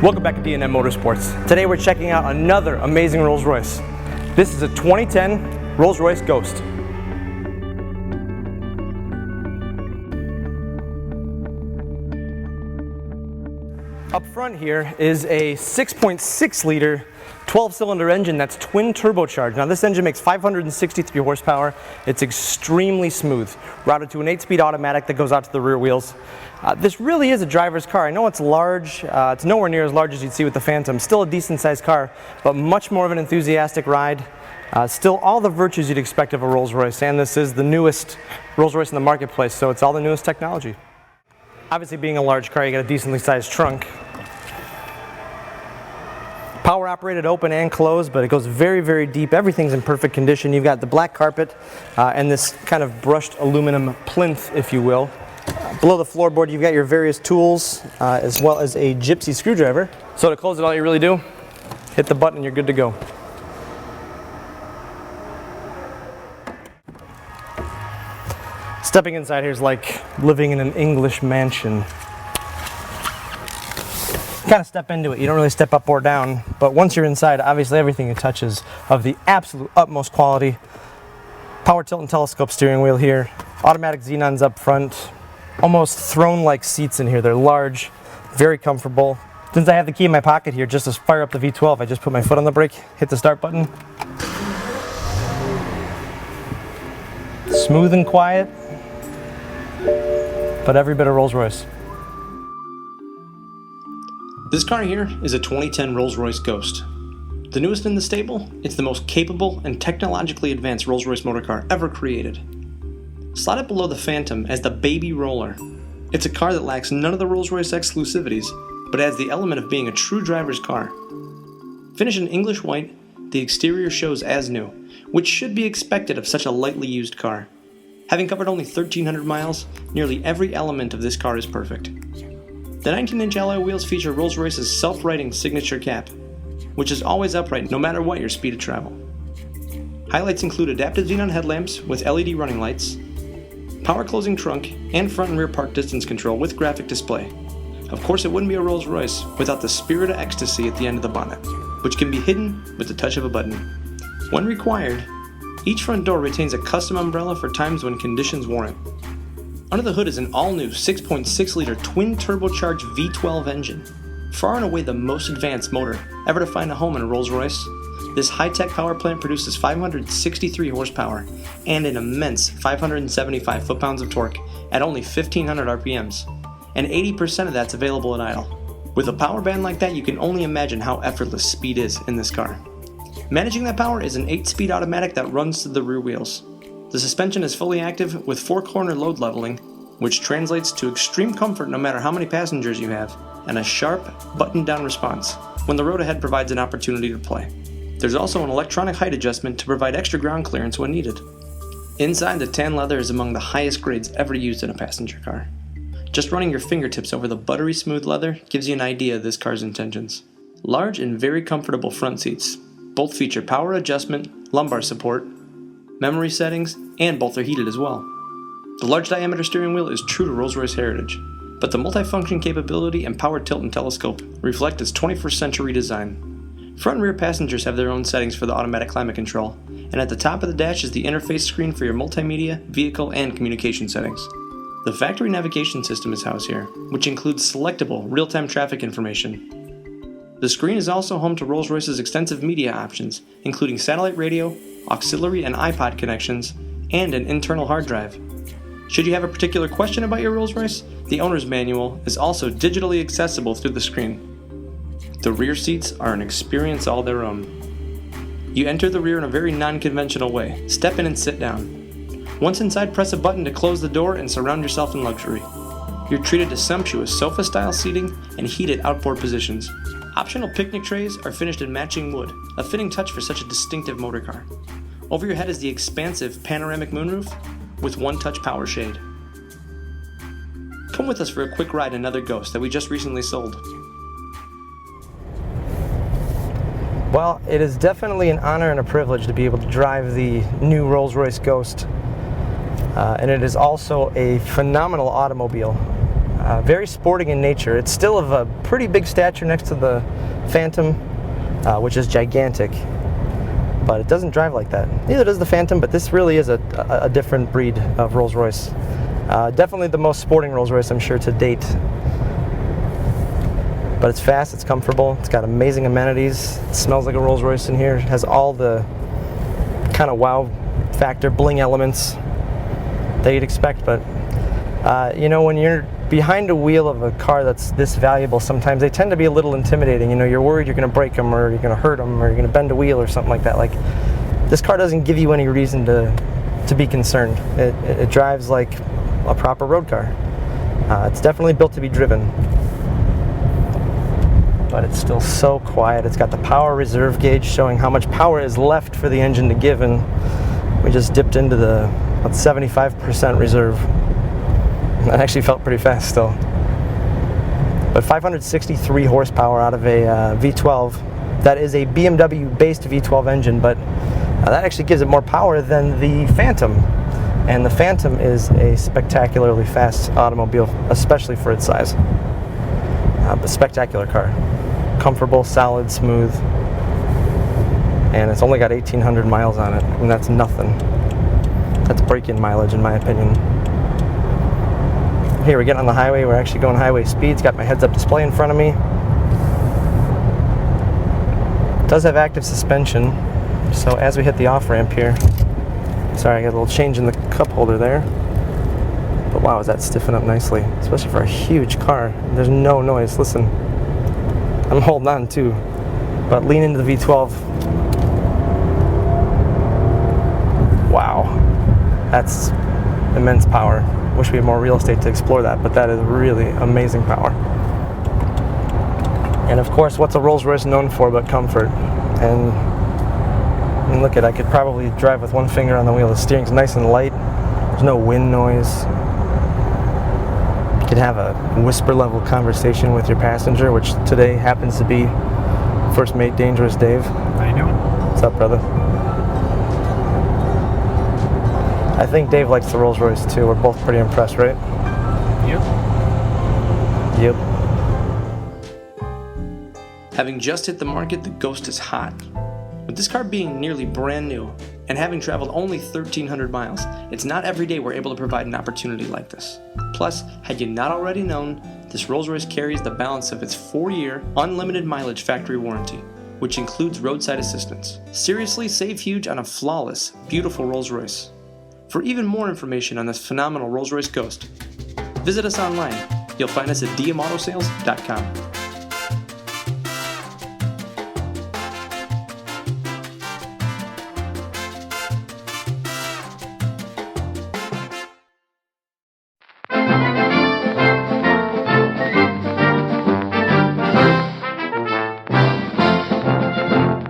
Welcome back to D&M Motorsports. Today we're checking out another amazing Rolls-Royce. This is a 2010 Rolls-Royce Ghost. Up front here is a 6.6 liter 12-cylinder engine that's twin turbocharged. Now this engine makes 563 horsepower. It's extremely smooth, routed to an 8-speed automatic that goes out to the rear wheels. This really is a driver's car. I know it's large. It's nowhere near as large as you'd see with the Phantom. Still a decent sized car, but much more of an enthusiastic ride. Still all the virtues you'd expect of a Rolls-Royce, and this is the newest Rolls-Royce in the marketplace, so it's all the newest technology. Obviously, being a large car, you got a decently sized trunk. Power operated, open and closed, but it goes very, very deep. Everything's in perfect condition. You've got the black carpet and this kind of brushed aluminum plinth, if you will. Below the floorboard, you've got your various tools, as well as a gypsy screwdriver. So to close it, all you really do, hit the button and you're good to go. Stepping inside here is like living in an English mansion. Kind of step into it. You don't really step up or down, but once you're inside, obviously everything you touch is of the absolute utmost quality. Power tilt and telescope steering wheel here. Automatic xenons up front. Almost throne-like seats in here. They're large, very comfortable. Since I have the key in my pocket here, just to fire up the V12, I just put my foot on the brake, hit the start button. Smooth and quiet, but every bit of Rolls-Royce. This car here is a 2010 Rolls-Royce Ghost. The newest in the stable, it's the most capable and technologically advanced Rolls-Royce motor car ever created. Slotted below the Phantom as the baby roller, it's a car that lacks none of the Rolls-Royce exclusivities, but adds the element of being a true driver's car. Finished in English white, the exterior shows as new, which should be expected of such a lightly used car. Having covered only 1,300 miles, nearly every element of this car is perfect. The 19-inch alloy wheels feature Rolls-Royce's self-righting signature cap, which is always upright no matter what your speed of travel. Highlights include adaptive xenon headlamps with LED running lights, power closing trunk, and front and rear park distance control with graphic display. Of course, it wouldn't be a Rolls-Royce without the spirit of ecstasy at the end of the bonnet, which can be hidden with the touch of a button. When required, each front door retains a custom umbrella for times when conditions warrant. Under the hood is an all-new 6.6 liter twin turbocharged V12 engine. Far and away the most advanced motor ever to find a home in a Rolls-Royce, this high-tech power plant produces 563 horsepower and an immense 575 foot-pounds of torque at only 1,500 RPMs, and 80% of that's available at idle. With a power band like that, you can only imagine how effortless speed is in this car. Managing that power is an 8-speed automatic that runs through the rear wheels. The suspension is fully active with 4-corner load leveling, which translates to extreme comfort no matter how many passengers you have, and a sharp, button-down response when the road ahead provides an opportunity to play. There's also an electronic height adjustment to provide extra ground clearance when needed. Inside, the tan leather is among the highest grades ever used in a passenger car. Just running your fingertips over the buttery smooth leather gives you an idea of this car's intentions. Large and very comfortable front seats. Both feature power adjustment, lumbar support, memory settings, and both are heated as well. The large diameter steering wheel is true to Rolls-Royce heritage, but the multifunction capability and power tilt and telescope reflect its 21st century design. Front and rear passengers have their own settings for the automatic climate control, and at the top of the dash is the interface screen for your multimedia, vehicle, and communication settings. The factory navigation system is housed here, which includes selectable real-time traffic information. The screen is also home to Rolls-Royce's extensive media options, including satellite radio, auxiliary and iPod connections, and an internal hard drive. Should you have a particular question about your Rolls-Royce, the owner's manual is also digitally accessible through the screen. The rear seats are an experience all their own. You enter the rear in a very non-conventional way. Step in and sit down. Once inside, press a button to close the door and surround yourself in luxury. You're treated to sumptuous sofa-style seating and heated outboard positions. Optional picnic trays are finished in matching wood, a fitting touch for such a distinctive motor car. Over your head is the expansive panoramic moonroof with one-touch power shade. Come with us for a quick ride in another Ghost that we just recently sold. Well, it is definitely an honor and a privilege to be able to drive the new Rolls-Royce Ghost. And it is also a phenomenal automobile. Very sporting in nature. It's still of a pretty big stature next to the Phantom, which is gigantic, but it doesn't drive like that. Neither does the Phantom, but this really is a different breed of Rolls-Royce. Definitely the most sporting Rolls-Royce, I'm sure, to date. But it's fast, it's comfortable, it's got amazing amenities, it smells like a Rolls-Royce in here, it has all the kind of wow factor, bling elements that you'd expect. But you know, when you're behind a wheel of a car that's this valuable, sometimes they tend to be a little intimidating. You know, you're worried you're going to break them, or you're going to hurt them, or you're going to bend a wheel or something like that. Like, this car doesn't give you any reason to be concerned. It drives like a proper road car. It's definitely built to be driven, but it's still so quiet. It's got the power reserve gauge showing how much power is left for the engine to give, and we just dipped into the 75% reserve. That actually felt pretty fast still. But 563 horsepower out of a V12. That is a BMW-based V12 engine, but that actually gives it more power than the Phantom. And the Phantom is a spectacularly fast automobile, especially for its size. A spectacular car. Comfortable, solid, smooth. And it's only got 1,800 miles on it, and that's nothing. That's break-in mileage, in my opinion. Here, we're getting on the highway. We're actually going highway speeds. Got my heads-up display in front of me. It does have active suspension, so as we hit the off-ramp here, sorry, I got a little change in the cup holder there. But wow, is that stiffen up nicely, especially for a huge car. There's no noise. Listen, I'm holding on too, but lean into the V12. Wow, that's immense power. Wish we had more real estate to explore that, but that is really amazing power. And of course, what's a Rolls-Royce known for but comfort? And look at, I could probably drive with one finger on the wheel. The steering's nice and light. There's no wind noise. You could have a whisper level conversation with your passenger, which today happens to be First Mate Dangerous Dave. How you doing? What's up, brother? I think Dave likes the Rolls-Royce too. We're both pretty impressed, right? Yep. Yep. Having just hit the market, the Ghost is hot. With this car being nearly brand new and having traveled only 1,300 miles, it's not every day we're able to provide an opportunity like this. Plus, had you not already known, this Rolls-Royce carries the balance of its 4-year, unlimited mileage factory warranty, which includes roadside assistance. Seriously, save huge on a flawless, beautiful Rolls-Royce. For even more information on this phenomenal Rolls-Royce Ghost, visit us online. You'll find us at dmautosales.com.